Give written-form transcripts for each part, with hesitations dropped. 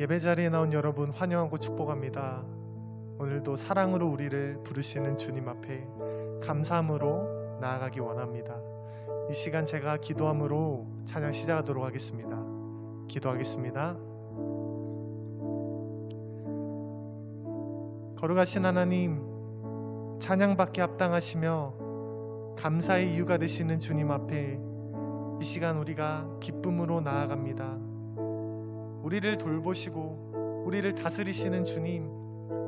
예배 자리에 나온 여러분 환영하고 축복합니다. 오늘도 사랑으로 우리를 부르시는 주님 앞에 감사함으로 나아가기 원합니다. 이 시간 제가 기도함으로 찬양 시작하도록 하겠습니다. 기도하겠습니다. 거룩하신 하나님, 찬양받기 합당하시며 감사의 이유가 되시는 주님 앞에 이 시간 우리가 기쁨으로 나아갑니다. 우리를 돌보시고 우리를 다스리시는 주님,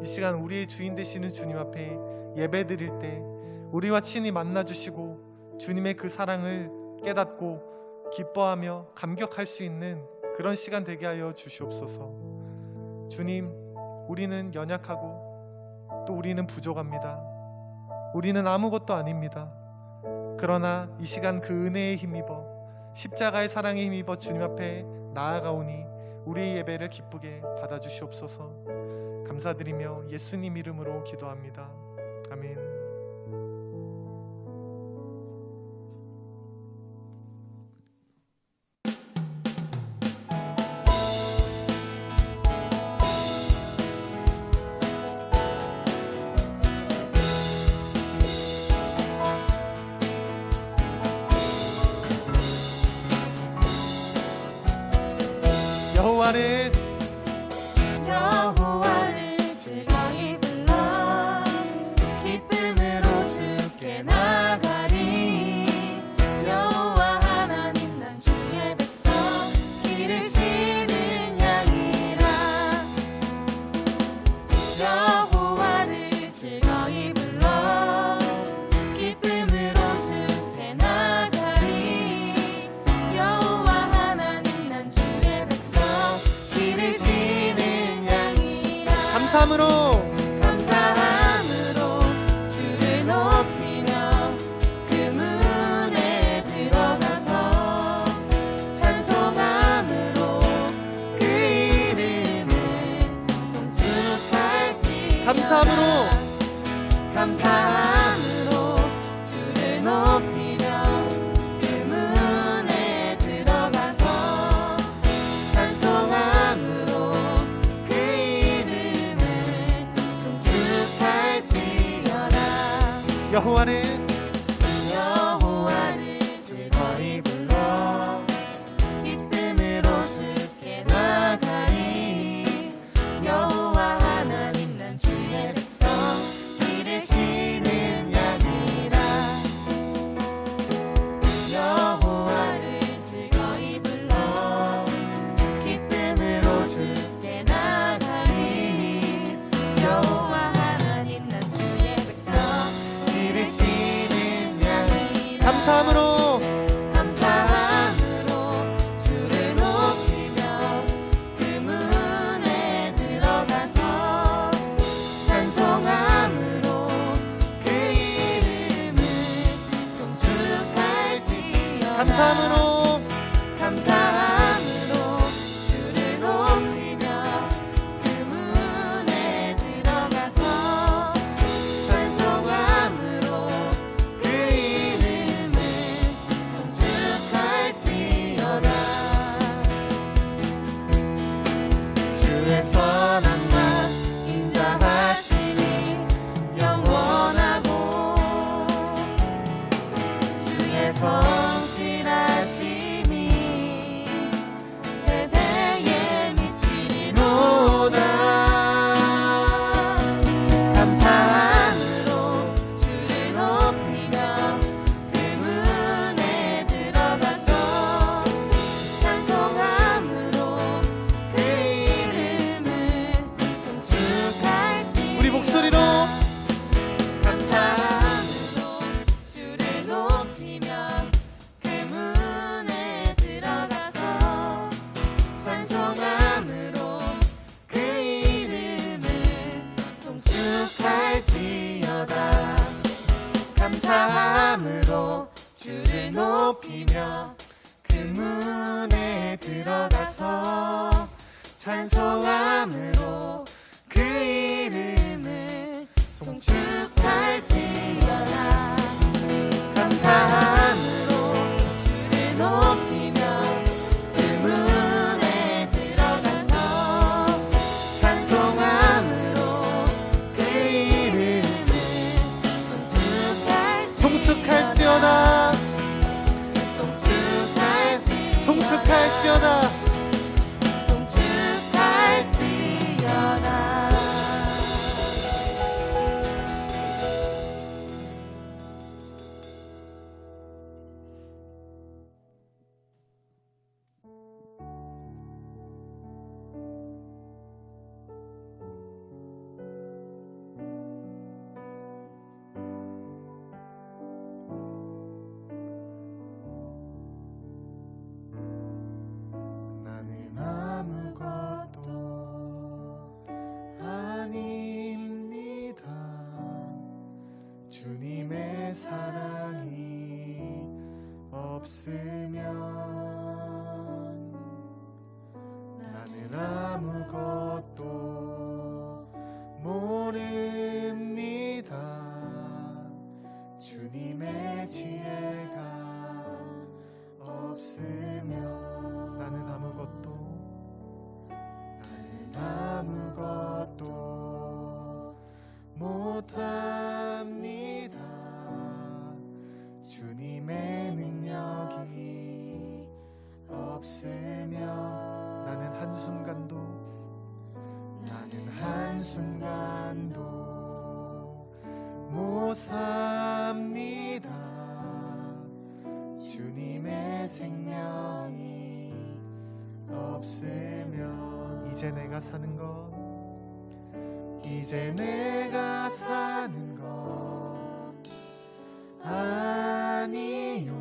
이 시간 우리의 주인 되시는 주님 앞에 예배 드릴 때 우리와 친히 만나주시고 주님의 그 사랑을 깨닫고 기뻐하며 감격할 수 있는 그런 시간 되게 하여 주시옵소서. 주님, 우리는 연약하고 또 우리는 부족합니다. 우리는 아무것도 아닙니다. 그러나 이 시간 그 은혜에 힘입어 십자가의 사랑에 힘입어 주님 앞에 나아가오니 우리의 예배를 기쁘게 받아주시옵소서. 감사드리며 예수님 이름으로 기도합니다. 아멘. 여호와를 즐거이 불러 기쁨으로 주께 나가리. 여호와 하나님 난 주의 백성 기르시는 양이라. 여호와를 즐거이 불러 기쁨으로 주께 나가리. 여호와 하나님 난 주의 백성 기르시는 양이라. 감사함으로 주를 높이며 그 문에 들어가서 찬송함으로 그 이름을 송축할지어다. 감사함으로 주를 높이며 그 문에 들어가서 찬송함으로 그 이름을 송축할지어다. 여호와를 즐거이 불러 기쁨으로 주께 나가리. 여호와 하나님 난 주의 백성 기르시는 양이라. 여호와를 즐거이 불러 기쁨으로 주께 나가리. 여호와 하나님 난 주의 백성 기르시는 양이라. 감사함으로 주를 높이며 그 문에 들어가서 찬송함으로 그 이름을 송축할지어다. 감사함으로 주를 높이며 그 문에 들어가서 찬송함으로 그 이름을 송축할지어다. 주의 선함과 인자하심이 영원하고 주의 성실하심이 대대에 미치리로다. 감사함으로 주를 높이며 그 문에 들어가서 찬송함으로 그 이름을 송축할지어다. 우리 목소리로 감사함으로 주를 높이며 그 문에 들어가서 찬송함으로 그 이름을 송축할지어다. 감사함으로 주를 높이며 그 문에 들어가서 찬송함으로 그 이름을 송축할지어다. 감사함으로 주를 높이며 그 문에 들어가서 한순간도 못 삽니다. 주님의 생명이 없으면 이제 내가 사는 것, 이제 내가 사는 것 아니요.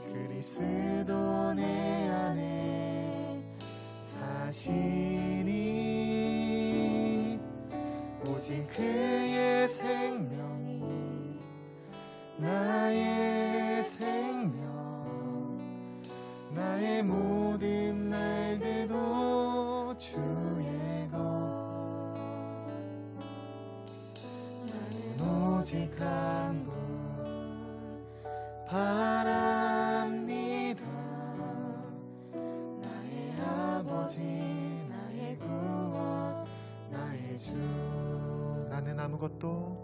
그리스도 내 안에 사시니 오직 그의 생명이 나의 생명, 나의 모든 날들도 주의 것. 나는 오직 한 분 바랍니다. 나의 아버지, 나의 구원, 나의 주. 나는 아무것도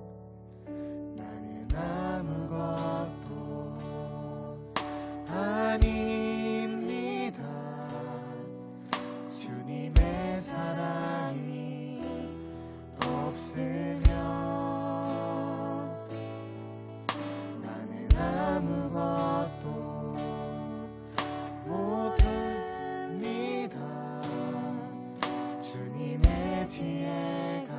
아닙니다. 주님의 사랑이 없으면 나는 아무것도 못합니다. 주님의 지혜가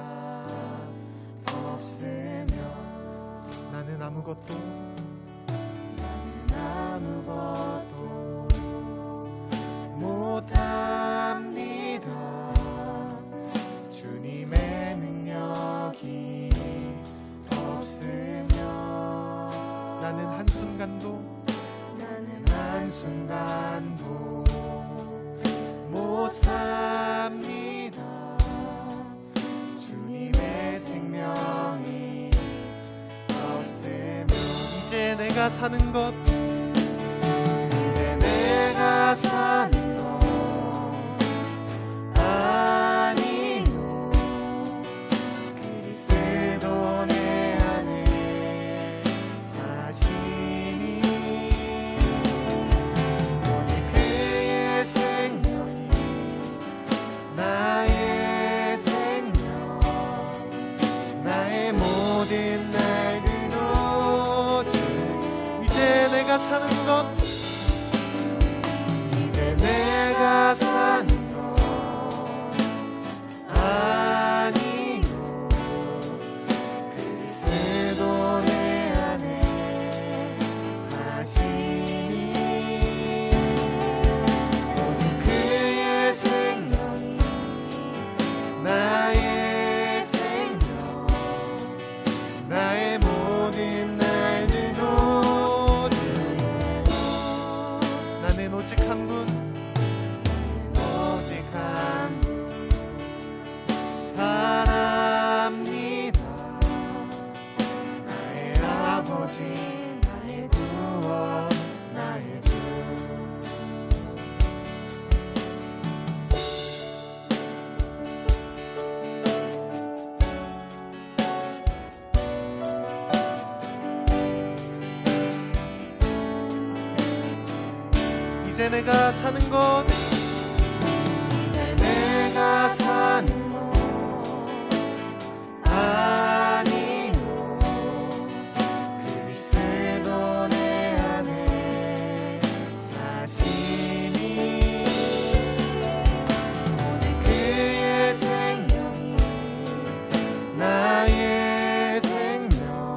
없으면 나는 아무것도 못합니다. 주님의 능력이 없으면 나는 한순간도 못 삽니다. 주님의 생명이 없으면 이제 내가 사는 것, 이제 내가 사는 것 아니요. 그리스도 내 안에 사시니 오직 그의 생명이 나의 생명, 나의 모든 날들도 주. 이제 내가 사는 것, 이제 내가 사는 것 아니요. 그리스도 내 안에 사시니 오직 그의 생명이 나의 생명, 나의 모든 날들도 주의 것. 나는 오직 한 분, 오직 한 분 바랍니다. 나의 아버지, 나의 구원, 나의 주. 이제 내가 사는 것, 이제 내가 사는 것 아니요. 그리스도 내 안에 사시니 오직 그의 생명이 나의 생명,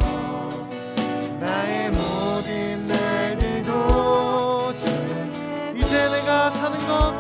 나의 모든 날들도 주. 이제 내가 사는 것,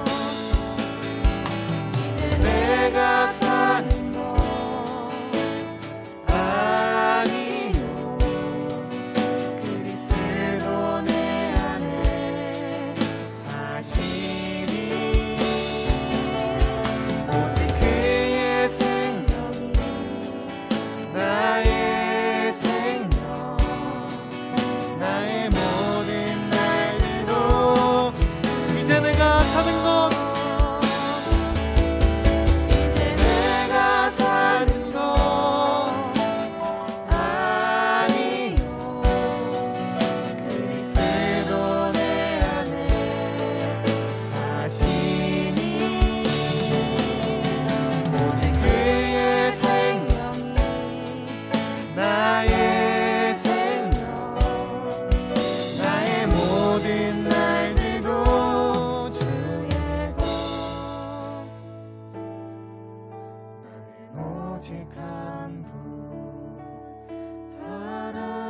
오직 한 분 바랍니다.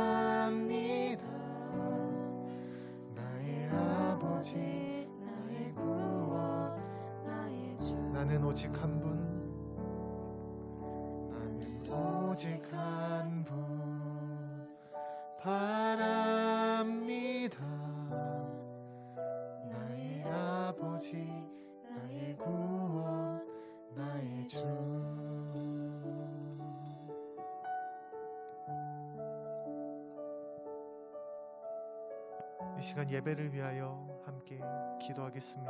나의 아버지 나의 구원 나의 주 나는 오직 한 분 나는 오직 한 분 바랍니다. 나의 아버지 나의 구원 나의 주. 이 시간 예배를 위하여 함께 기도하겠습니다.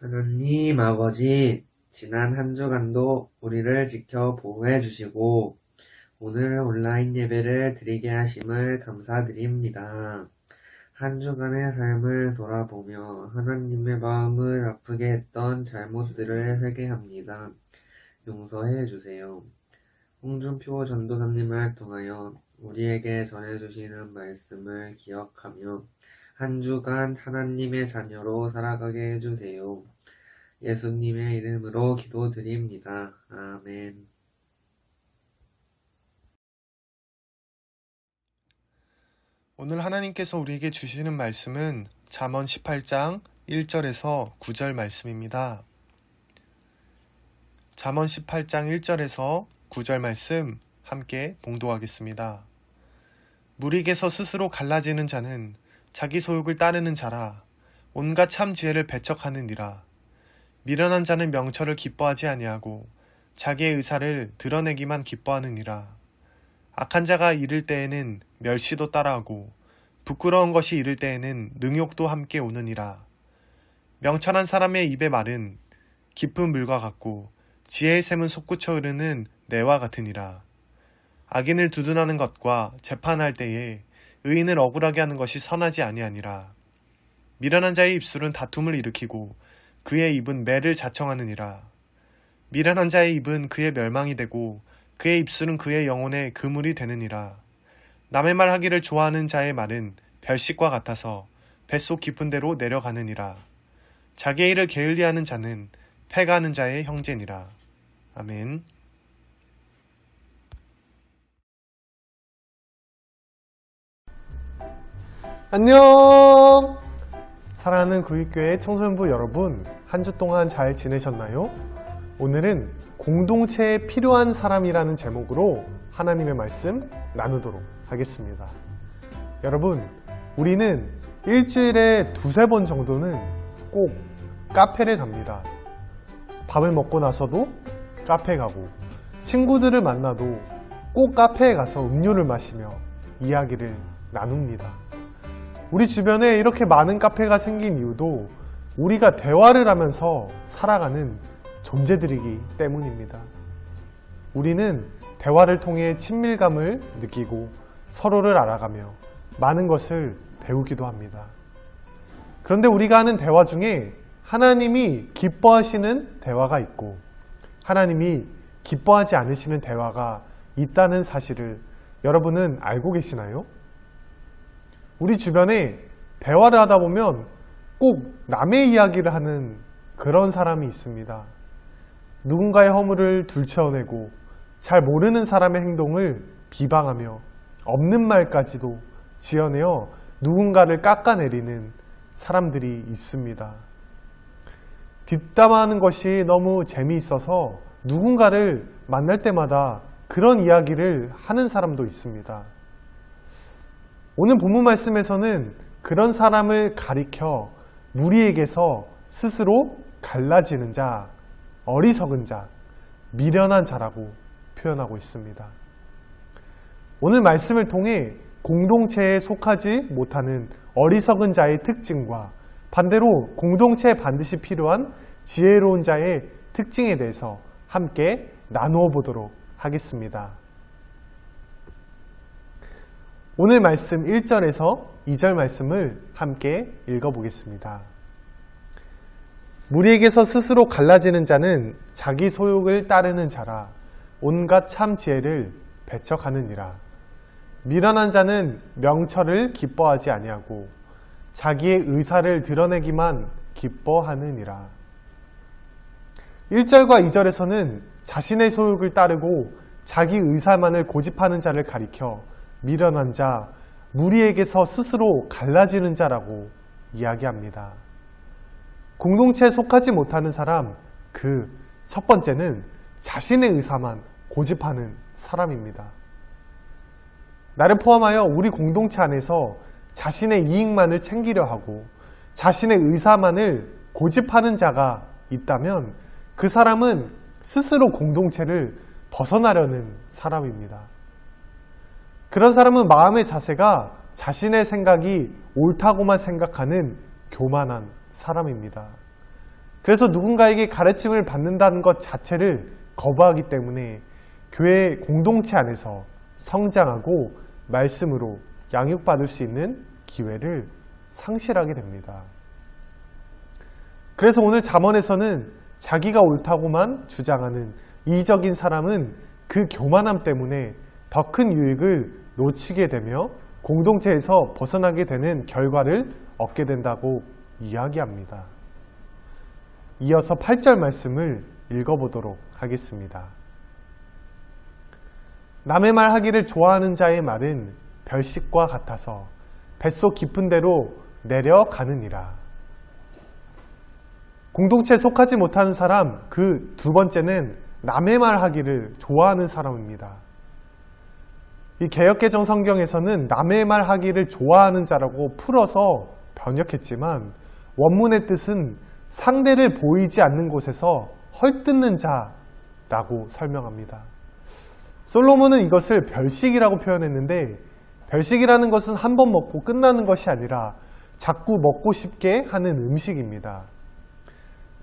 하나님 아버지, 지난 한 주간도 우리를 지켜 보호해 주시고 오늘 온라인 예배를 드리게 하심을 감사드립니다. 한 주간의 삶을 돌아보며 하나님의 마음을 아프게 했던 잘못들을 회개합니다. 용서해 주세요. 홍준표 전도사님을 통하여 우리에게 전해주시는 말씀을 기억하며 한 주간 하나님의 자녀로 살아가게 해주세요. 예수님의 이름으로 기도드립니다. 아멘. 오늘 하나님께서 우리에게 주시는 말씀은 잠언 18장 1절에서 9절 말씀입니다. 잠언 18장 1절에서 9절 말씀 함께 봉독하겠습니다. 무리에게서 스스로 갈라지는 자는 자기 소욕을 따르는 자라. 온갖 참 지혜를 배척하느니라. 미련한 자는 명철을 기뻐하지 아니하고 자기의 의사를 드러내기만 기뻐하느니라. 악한 자가 이를 때에는 멸시도 따라하고 부끄러운 것이 이를 때에는 능욕도 함께 오느니라. 명철한 사람의 입의 말은 깊은 물과 같고 지혜의 샘은 솟구쳐 흐르는 내와 같으니라. 악인을 두둔하는 것과 재판할 때에 의인을 억울하게 하는 것이 선하지 아니하니라. 미련한 자의 입술은 다툼을 일으키고 그의 입은 매를 자청하느니라. 미련한 자의 입은 그의 멸망이 되고 그의 입술은 그의 영혼의 그물이 되느니라. 남의 말 하기를 좋아하는 자의 말은 별식과 같아서 뱃속 깊은 데로 내려가느니라. 자기의 일을 게을리하는 자는 패가하는 자의 형제니라. 아멘. 안녕! 사랑하는 구익교회 청소년부 여러분, 한 주 동안 잘 지내셨나요? 오늘은 공동체에 필요한 사람이라는 제목으로 하나님의 말씀 나누도록 하겠습니다. 여러분, 우리는 일주일에 2-3번 정도는 꼭 카페를 갑니다. 밥을 먹고 나서도 카페 가고, 친구들을 만나도 꼭 카페에 가서 음료를 마시며 이야기를 나눕니다. 우리 주변에 이렇게 많은 카페가 생긴 이유도 우리가 대화를 하면서 살아가는 존재들이기 때문입니다. 우리는 대화를 통해 친밀감을 느끼고 서로를 알아가며 많은 것을 배우기도 합니다. 그런데 우리가 하는 대화 중에 하나님이 기뻐하시는 대화가 있고 하나님이 기뻐하지 않으시는 대화가 있다는 사실을 여러분은 알고 계시나요? 우리 주변에 대화를 하다 보면 꼭 남의 이야기를 하는 그런 사람이 있습니다. 누군가의 허물을 둘쳐내고 잘 모르는 사람의 행동을 비방하며 없는 말까지도 지어내어 누군가를 깎아내리는 사람들이 있습니다. 뒷담화하는 것이 너무 재미있어서 누군가를 만날 때마다 그런 이야기를 하는 사람도 있습니다. 오늘 본문 말씀에서는 그런 사람을 가리켜 무리에게서 스스로 갈라지는 자, 어리석은 자, 미련한 자라고 표현하고 있습니다. 오늘 말씀을 통해 공동체에 속하지 못하는 어리석은 자의 특징과 반대로 공동체에 반드시 필요한 지혜로운 자의 특징에 대해서 함께 나누어 보도록 하겠습니다. 오늘 말씀 1절에서 2절 말씀을 함께 읽어보겠습니다. 무리에게서 스스로 갈라지는 자는 자기 소욕을 따르는 자라 온갖 참 지혜를 배척하느니라. 미련한 자는 명철을 기뻐하지 아니하고 자기의 의사를 드러내기만 기뻐하느니라. 1절과 2절에서는 자신의 소욕을 따르고 자기 의사만을 고집하는 자를 가리켜 미련한 자, 무리에게서 스스로 갈라지는 자라고 이야기합니다. 공동체에 속하지 못하는 사람, 그 첫 번째는 자신의 의사만 고집하는 사람입니다. 나를 포함하여 우리 공동체 안에서 자신의 이익만을 챙기려 하고 자신의 의사만을 고집하는 자가 있다면 그 사람은 스스로 공동체를 벗어나려는 사람입니다. 그런 사람은 마음의 자세가 자신의 생각이 옳다고만 생각하는 교만한 사람입니다. 그래서 누군가에게 가르침을 받는다는 것 자체를 거부하기 때문에 교회 공동체 안에서 성장하고 말씀으로 양육받을 수 있는 기회를 상실하게 됩니다. 그래서 오늘 잠언에서는 자기가 옳다고만 주장하는 이적인 사람은 그 교만함 때문에 더 큰 유익을 놓치게 되며 공동체에서 벗어나게 되는 결과를 얻게 된다고 이야기합니다. 이어서 8절 말씀을 읽어보도록 하겠습니다. 남의 말 하기를 좋아하는 자의 말은 별식과 같아서 뱃속 깊은 데로 내려가느니라. 공동체에 속하지 못하는 사람, 그 두 번째는 남의 말 하기를 좋아하는 사람입니다. 이 개역개정 성경에서는 남의 말 하기를 좋아하는 자라고 풀어서 번역했지만 원문의 뜻은 상대를 보이지 않는 곳에서 헐뜯는 자라고 설명합니다. 솔로몬은 이것을 별식이라고 표현했는데 별식이라는 것은 한 번 먹고 끝나는 것이 아니라 자꾸 먹고 싶게 하는 음식입니다.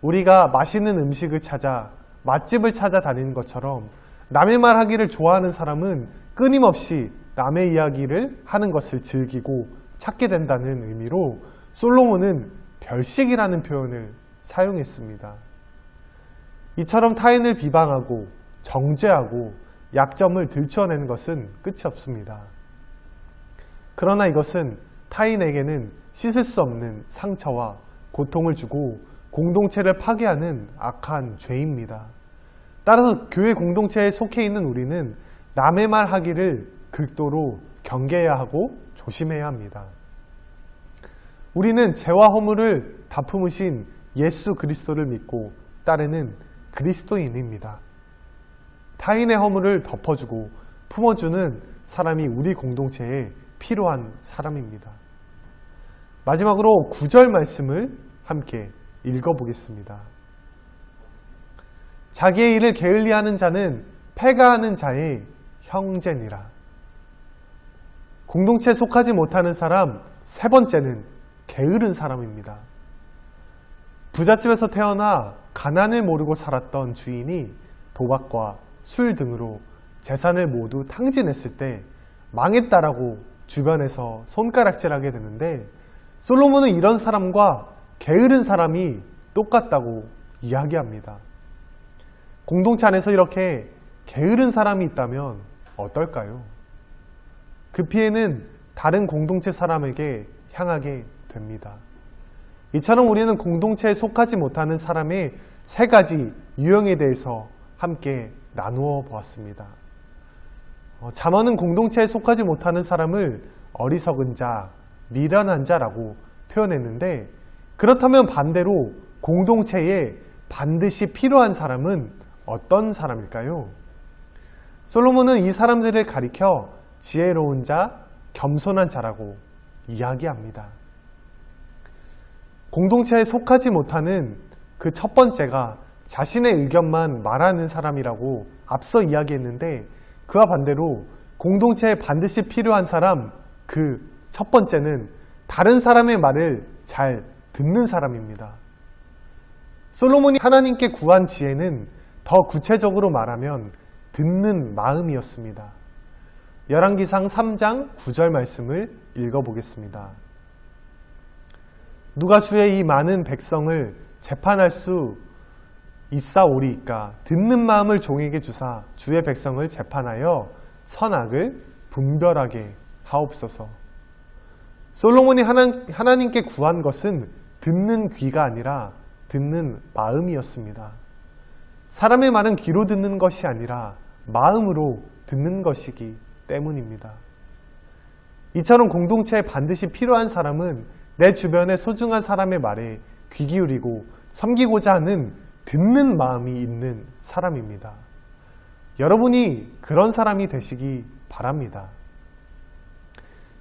우리가 맛있는 음식을 찾아 맛집을 찾아다니는 것처럼 남의 말 하기를 좋아하는 사람은 끊임없이 남의 이야기를 하는 것을 즐기고 찾게 된다는 의미로 솔로몬은 별식이라는 표현을 사용했습니다. 이처럼 타인을 비방하고 정죄하고 약점을 들춰내는 것은 끝이 없습니다. 그러나 이것은 타인에게는 씻을 수 없는 상처와 고통을 주고 공동체를 파괴하는 악한 죄입니다. 따라서 교회 공동체에 속해 있는 우리는 남의 말 하기를 극도로 경계해야 하고 조심해야 합니다. 우리는 죄와 허물을 다 품으신 예수 그리스도를 믿고 따르는 그리스도인입니다. 타인의 허물을 덮어주고 품어주는 사람이 우리 공동체에 필요한 사람입니다. 마지막으로 9절 말씀을 함께 읽어보겠습니다. 자기의 일을 게을리하는 자는 패가하는 자의 형제니라. 공동체에 속하지 못하는 사람, 세 번째는 게으른 사람입니다. 부잣집에서 태어나 가난을 모르고 살았던 주인이 도박과 술 등으로 재산을 모두 탕진했을 때 망했다라고 주변에서 손가락질하게 되는데 솔로몬은 이런 사람과 게으른 사람이 똑같다고 이야기합니다. 공동체 안에서 이렇게 게으른 사람이 있다면 어떨까요? 그 피해는 다른 공동체 사람에게 향하게 됩니다. 이처럼 우리는 공동체에 속하지 못하는 사람의 세 가지 유형에 대해서 함께 나누어 보았습니다. 잠언은 공동체에 속하지 못하는 사람을 어리석은 자, 미련한 자라고 표현했는데 그렇다면 반대로 공동체에 반드시 필요한 사람은 어떤 사람일까요? 솔로몬은 이 사람들을 가리켜 지혜로운 자, 겸손한 자라고 이야기합니다. 공동체에 속하지 못하는 그 첫 번째가 자신의 의견만 말하는 사람이라고 앞서 이야기했는데 그와 반대로 공동체에 반드시 필요한 사람, 그 첫 번째는 다른 사람의 말을 잘 듣는 사람입니다. 솔로몬이 하나님께 구한 지혜는 더 구체적으로 말하면 듣는 마음이었습니다. 열왕기상 3장 9절 말씀을 읽어보겠습니다. 누가 주의 이 많은 백성을 재판할 수 있사오리이까 듣는 마음을 종에게 주사 주의 백성을 재판하여 선악을 분별하게 하옵소서. 솔로몬이 하나님께 구한 것은 듣는 귀가 아니라 듣는 마음이었습니다. 사람의 말은 귀로 듣는 것이 아니라 마음으로 듣는 것이기 때문입니다. 이처럼 공동체에 반드시 필요한 사람은 내 주변의 소중한 사람의 말에 귀 기울이고 섬기고자 하는 듣는 마음이 있는 사람입니다. 여러분이 그런 사람이 되시기 바랍니다.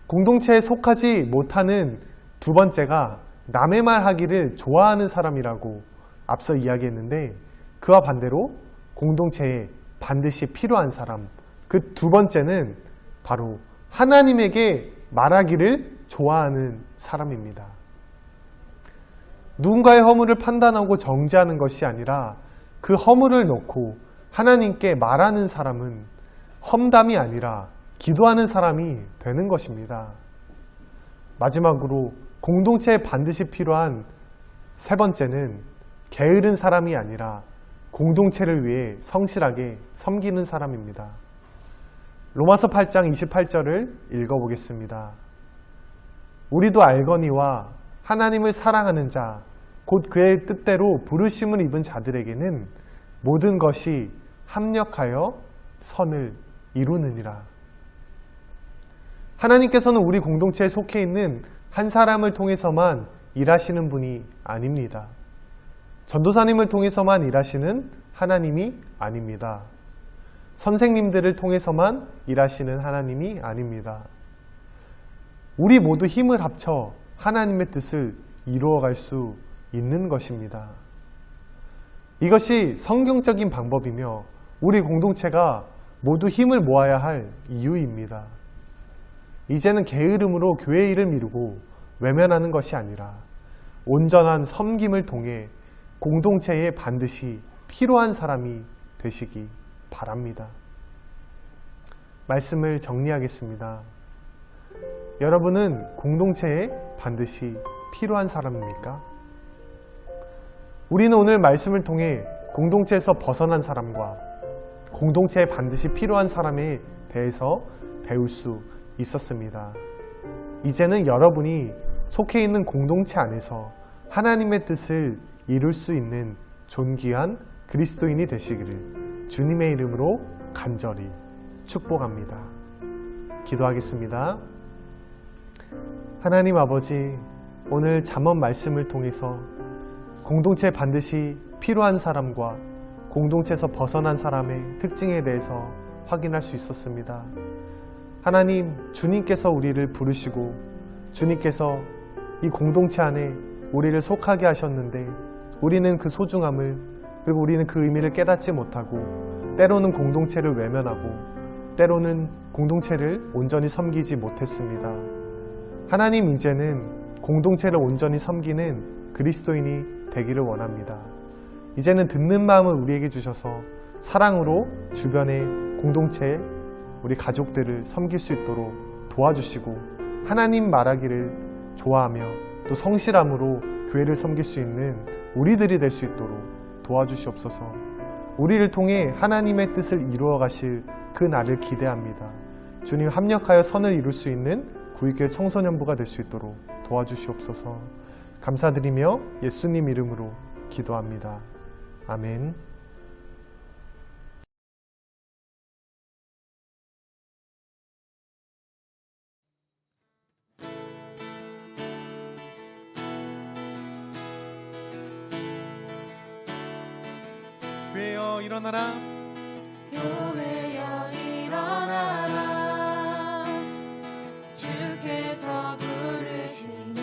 공동체에 속하지 못하는 두 번째가 남의 말 하기를 좋아하는 사람이라고 앞서 이야기했는데, 그와 반대로 공동체에 반드시 필요한 사람, 그 두 번째는 바로 하나님에게 말하기를 좋아하는 사람입니다. 누군가의 허물을 판단하고 정죄하는 것이 아니라 그 허물을 놓고 하나님께 말하는 사람은 험담이 아니라 기도하는 사람이 되는 것입니다. 마지막으로 공동체에 반드시 필요한 세 번째는 게으른 사람이 아니라 공동체를 위해 성실하게 섬기는 사람입니다. 로마서 8장 28절을 읽어보겠습니다. 우리도 알거니와 하나님을 사랑하는 자, 곧 그의 뜻대로 부르심을 입은 자들에게는 모든 것이 합력하여 선을 이루느니라. 하나님께서는 우리 공동체에 속해 있는 한 사람을 통해서만 일하시는 분이 아닙니다. 전도사님을 통해서만 일하시는 하나님이 아닙니다. 선생님들을 통해서만 일하시는 하나님이 아닙니다. 우리 모두 힘을 합쳐 하나님의 뜻을 이루어갈 수 있는 것입니다. 이것이 성경적인 방법이며 우리 공동체가 모두 힘을 모아야 할 이유입니다. 이제는 게으름으로 교회 일을 미루고 외면하는 것이 아니라 온전한 섬김을 통해 공동체에 반드시 필요한 사람이 되시기 바랍니다. 말씀을 정리하겠습니다. 여러분은 공동체에 반드시 필요한 사람입니까? 우리는 오늘 말씀을 통해 공동체에서 벗어난 사람과 공동체에 반드시 필요한 사람에 대해서 배울 수 있었습니다. 이제는 여러분이 속해 있는 공동체 안에서 하나님의 뜻을 이룰 수 있는 존귀한 그리스도인이 되시기를 주님의 이름으로 간절히 축복합니다. 기도하겠습니다. 하나님 아버지, 오늘 잠언 말씀을 통해서 공동체에 반드시 필요한 사람과 공동체에서 벗어난 사람의 특징에 대해서 확인할 수 있었습니다. 하나님, 주님께서 우리를 부르시고 주님께서 이 공동체 안에 우리를 속하게 하셨는데 우리는 그 소중함을, 그리고 우리는 그 의미를 깨닫지 못하고 때로는 공동체를 외면하고 때로는 공동체를 온전히 섬기지 못했습니다. 하나님, 이제는 공동체를 온전히 섬기는 그리스도인이 되기를 원합니다. 이제는 듣는 마음을 우리에게 주셔서 사랑으로 주변의 공동체, 우리 가족들을 섬길 수 있도록 도와주시고 하나님 말하기를 좋아하며 또 성실함으로 교회를 섬길 수 있는 우리들이 될 수 있도록 도와주시옵소서. 우리를 통해 하나님의 뜻을 이루어 가실 그 날을 기대합니다. 주님, 합력하여 선을 이룰 수 있는 구익교회 청소년부가 될 수 있도록 도와주시옵소서. 감사드리며 예수님 이름으로 기도합니다. 아멘. 교회여 일어나라. 교회여 일어나라. 주께서 부르시니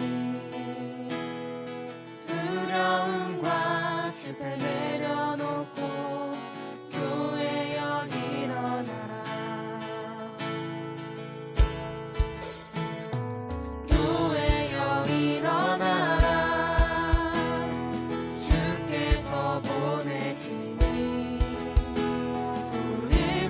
두려움과 실패 내려놓고 교회여 일어나라. 교회여 일어나라. 주께서 보내시니 우리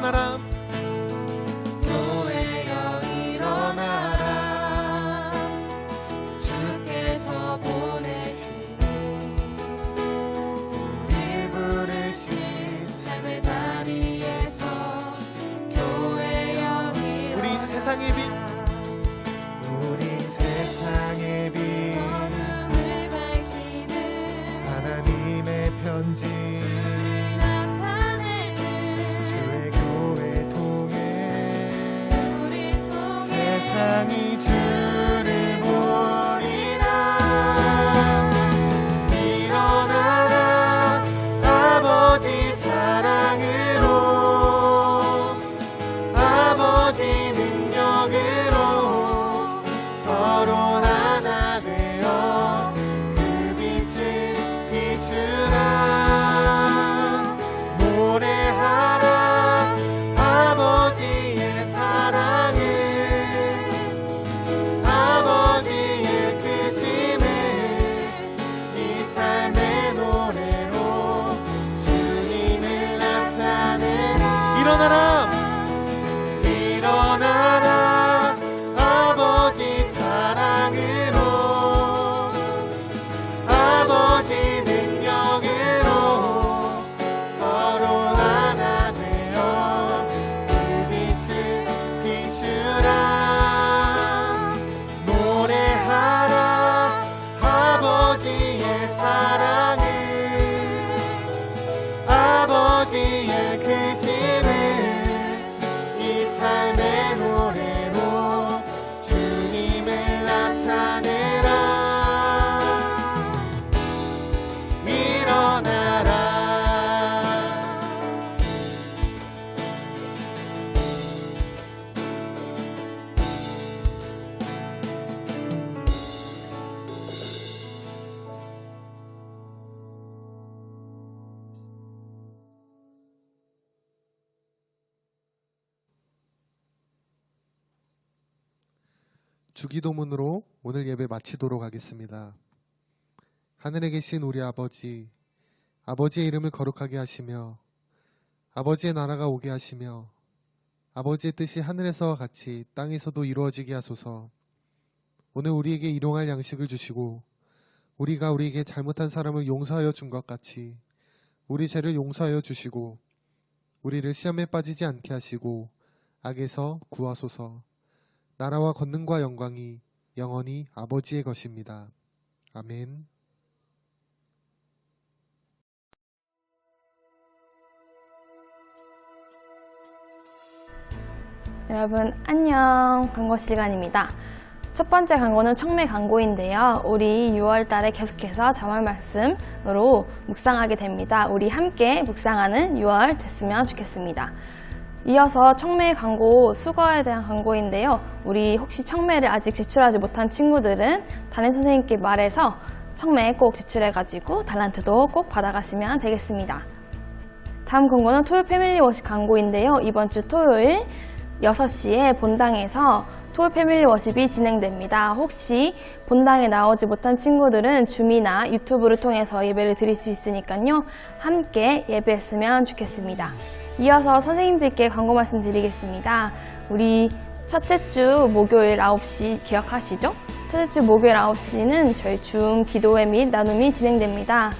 일어나라. 교회여 일어나라. 주께서 보내신 우리 부르신 삶의 자리에서 교회여 일어나라. 우린 세상의 빛, 우린 세상의 빛, 하나님을 밝히는 하나님의 편지, 나타내는 주의 교회 통해 우리 통해 세상이 주를 보리라. 일어나라 아버지 사랑으로, 아버지 능력으로 서로 하나 되어 그 빛을 비추라. 노래하라 아버지의 사랑을, 아버지의 크심을 이 삶의 노래로 주님을 나타내라. 일어나라, 일어나라 아버지 사랑으로, 아버지 능력으로 서로 하나 되어 그 빛을 비추라. 노래하라 아버지의 사랑을, 아버지의 크심을 이 삶의 노래로 주님을 나타내라. 일어나라. 주기도문으로 오늘 예배 마치도록 하겠습니다. 하늘에 계신 우리 아버지, 아버지의 이름을 거룩하게 하시며 아버지의 나라가 오게 하시며 아버지의 뜻이 하늘에서와 같이 땅에서도 이루어지게 하소서. 오늘 우리에게 일용할 양식을 주시고 우리가 우리에게 잘못한 사람을 용서하여 준 것 같이 우리 죄를 용서하여 주시고 우리를 시험에 빠지지 않게 하시고 악에서 구하소서. 나라와 권능과 영광이 영원히 아버지의 것입니다. 아멘. 여러분 안녕, 광고 시간입니다. 첫 번째 광고는 청매 광고인데요. 우리 6월 달에 계속해서 자말 말씀으로 묵상하게 됩니다. 우리 함께 묵상하는 6월 됐으면 좋겠습니다. 이어서 청매 광고 수거에 대한 광고인데요. 우리 혹시 청매를 아직 제출하지 못한 친구들은 담임 선생님께 말해서 청매 꼭 제출해가지고 달란트도 꼭 받아가시면 되겠습니다. 다음 광고는 토요 패밀리 워십 광고인데요. 이번 주 토요일 6시에 본당에서 토요 패밀리 워십이 진행됩니다. 혹시 본당에 나오지 못한 친구들은 줌이나 유튜브를 통해서 예배를 드릴 수 있으니까요. 함께 예배했으면 좋겠습니다. 이어서 선생님들께 광고 말씀드리겠습니다. 우리 첫째 주 목요일 9시 기억하시죠? 첫째 주 목요일 9시는 저희 줌 기도회 및 나눔이 진행됩니다.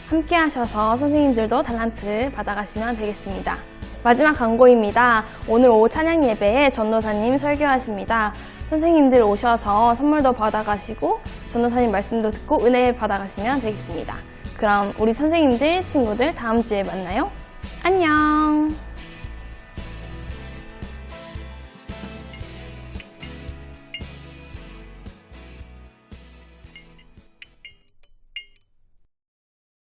함께 하셔서 선생님들도 달란트 받아가시면 되겠습니다. 마지막 광고입니다. 오늘 오후 찬양 예배에 전도사님 설교하십니다. 선생님들 오셔서 선물도 받아가시고 전도사님 말씀도 듣고 은혜 받아가시면 되겠습니다. 그럼 우리 선생님들, 친구들 다음 주에 만나요. 안녕.